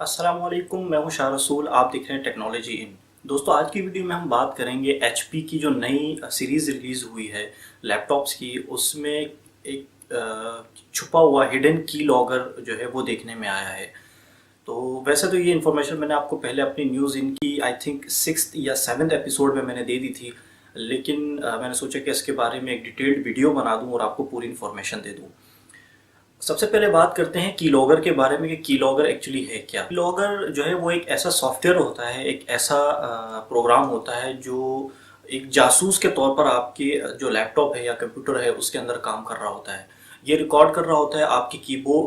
अस्सलामुअलैकुम, मैं हूं शाह रसूल। आप देख रहे हैं टेक्नोलॉजी इन। दोस्तों, आज की वीडियो में हम बात करेंगे एचपी की जो नई सीरीज़ रिलीज़ हुई है लैपटॉप्स की। उसमें एक छुपा हुआ हिडन की लॉगर जो है वो देखने में आया है। तो वैसे तो ये इन्फॉर्मेशन मैंने आपको पहले अपनी न्यूज़ इनकी आई थिंक 6th या 7th एपिसोड में मैंने दे दी थी, लेकिन मैंने सोचा कि इसके बारे में एक डिटेल्ड वीडियो बना दूं और आपको पूरी इन्फॉर्मेशन दे दूं। सबसे पहले बात करते हैं कीलॉगर के बारे में कि कीलॉगर एक्चुअली है क्या। कीलॉगर जो है वो एक ऐसा सॉफ्टवेयर होता है, एक ऐसा प्रोग्राम होता है जो एक जासूस के तौर पर आपके जो लैपटॉप है या कंप्यूटर है उसके अंदर काम कर रहा होता है। ये रिकॉर्ड कर रहा होता है आपकी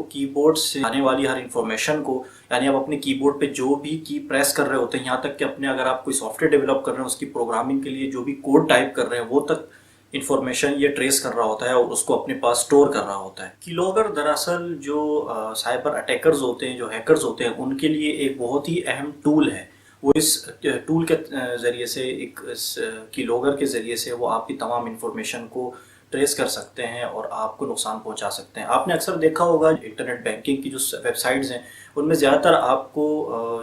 कीबोर्ड से आने वाली हर इंफॉर्मेशन को। यानी आप अपने कीबोर्ड पे जो भी की प्रेस कर रहे होते हैं, यहाँ तक कि अपने अगर आप कोई सॉफ्टवेयर डेवलप कर रहे हैं उसकी प्रोग्रामिंग के लिए जो भी कोड टाइप कर रहे हैं वो तक इन्फॉर्मेशन ये ट्रेस कर रहा होता है और उसको अपने पास स्टोर कर रहा होता है। कीलॉगर दरअसल जो साइबर अटैकर्स होते हैं, जो हैकर्स होते हैं, उनके लिए एक बहुत ही अहम टूल है। वो इस टूल के ज़रिए से कीलॉगर के ज़रिए से वो आपकी तमाम इन्फॉर्मेशन को ट्रेस कर सकते हैं और आपको नुकसान पहुंचा सकते हैं। आपने अक्सर देखा होगा इंटरनेट बैंकिंग की जो वेबसाइट्स हैं उनमें ज़्यादातर आपको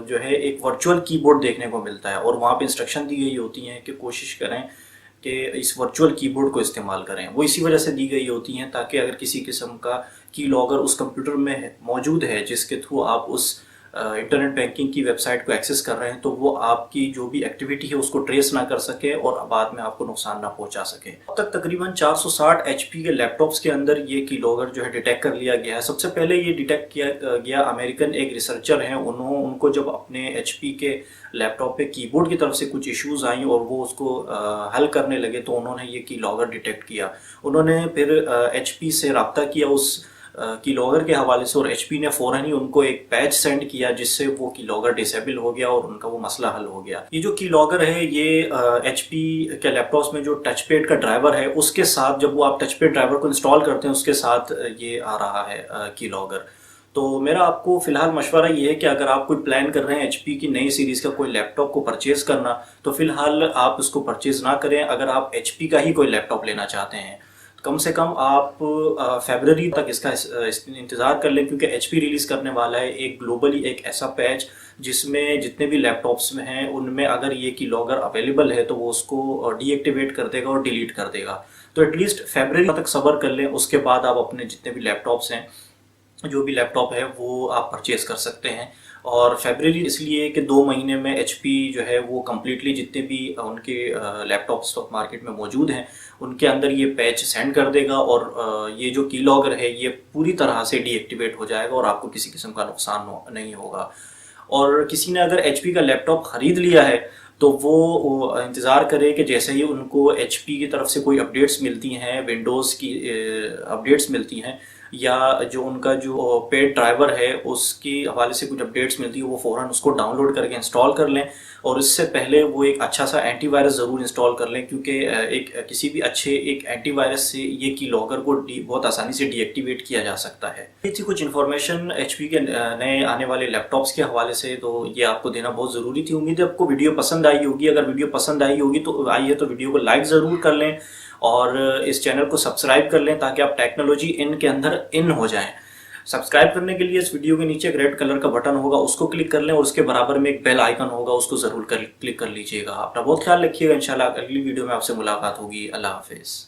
जो है एक वर्चुअल कीबोर्ड देखने को मिलता है और वहाँ पे इंस्ट्रक्शन दी गई होती हैं कि कोशिश करें कि इस वर्चुअल कीबोर्ड को इस्तेमाल करें। वो इसी वजह से दी गई होती हैं ताकि अगर किसी किस्म का की लॉगर उस कंप्यूटर में मौजूद है जिसके थ्रू आप उस इंटरनेट बैंकिंग की वेबसाइट को एक्सेस कर रहे हैं, तो वो आपकी जो भी एक्टिविटी है उसको ट्रेस ना कर सके और बाद में आपको नुकसान ना पहुंचा सके। अब तक तकरीबन 460 एचपी के लैपटॉप्स के अंदर ये की लॉगर जो है डिटेक्ट कर लिया गया है। सबसे पहले ये डिटेक्ट किया गया अमेरिकन एक रिसर्चर हैं, उनको जब अपने एचपी के लैपटॉप पे कीबोर्ड की तरफ से कुछ इश्यूज आई और वो उसको हल करने लगे तो उन्होंने ये की लॉगर डिटेक्ट किया। उन्होंने फिर एचपी से रब्ता किया उस कीलॉगर के हवाले से और एचपी ने फ़ौरन ही उनको एक पैच सेंड किया जिससे वो कीलॉगर डिसेबल हो गया और उनका वो मसला हल हो गया। ये जो कीलॉगर है ये एचपी के लैपटॉप्स में जो टच पैड का ड्राइवर है उसके साथ, जब वो आप टच पैड ड्राइवर को इंस्टॉल करते हैं उसके साथ ये आ रहा है कीलॉगर। तो मेरा आपको फिलहाल मशवरा ये है कि अगर आप कोई प्लान कर रहे हैं एचपी की नई सीरीज़ का कोई लैपटॉप को परचेज़ करना, तो फिलहाल आप इसको परचेज़ ना करें। अगर आप एचपी का ही कोई लैपटॉप लेना चाहते हैं कम से कम आप फरवरी तक इसका इंतज़ार कर लें, क्योंकि एचपी रिलीज़ करने वाला है एक ग्लोबली एक ऐसा पैच जिसमें जितने भी लैपटॉप्स में हैं उनमें अगर ये की लॉगर अवेलेबल है तो वो उसको डीएक्टिवेट कर देगा और डिलीट कर देगा। तो एटलीस्ट फरवरी तक सब्र कर लें, उसके बाद आप अपने जितने भी लैपटॉप्स हैं, जो भी लैपटॉप है वो आप परचेज़ कर सकते हैं। और फरवरी इसलिए कि 2 महीने में एचपी जो है वो कम्प्लीटली जितने भी उनके लैपटॉप स्टॉक मार्केट में मौजूद हैं उनके अंदर ये पैच सेंड कर देगा और ये जो कीलॉगर है ये पूरी तरह से डीएक्टिवेट हो जाएगा और आपको किसी किस्म का नुकसान नहीं होगा। और किसी ने अगर एचपी का लैपटॉप ख़रीद लिया है तो वो इंतज़ार करे कि जैसे ही उनको एचपी की तरफ से कोई अपडेट्स मिलती हैं, विंडोज़ की अपडेट्स मिलती हैं या जो उनका जो पेड ड्राइवर है उसके हवाले से कुछ अपडेट्स मिलती है, वो फ़ौरन उसको डाउनलोड करके इंस्टॉल कर लें। और इससे पहले वो एक अच्छा सा एंटीवायरस ज़रूर इंस्टॉल कर लें, क्योंकि एक किसी भी अच्छे एक एंटीवायरस से ये की लॉगर को बहुत आसानी से डीएक्टिवेट किया जा सकता है। ये थी कुछ इन्फॉर्मेशन एचपी के नए आने वाले लैपटॉप्स के हवाले से, तो ये आपको देना बहुत ज़रूरी थी। उम्मीद है आपको वीडियो पसंद आई होगी। अगर वीडियो पसंद आई होगी तो आइए तो वीडियो को लाइक ज़रूर कर लें और इस चैनल को सब्सक्राइब कर लें ताकि आप टेक्नोलॉजी इन के अंदर इन हो जाएं। सब्सक्राइब करने के लिए इस वीडियो के नीचे एक रेड कलर का बटन होगा, उसको क्लिक कर लें और उसके बराबर में एक बेल आइकन होगा, उसको ज़रूर क्लिक कर लीजिएगा। अपना बहुत ख्याल रखिएगा। इंशाल्लाह अगली वीडियो में आपसे मुलाकात होगी। अल्लाह हाफिज़।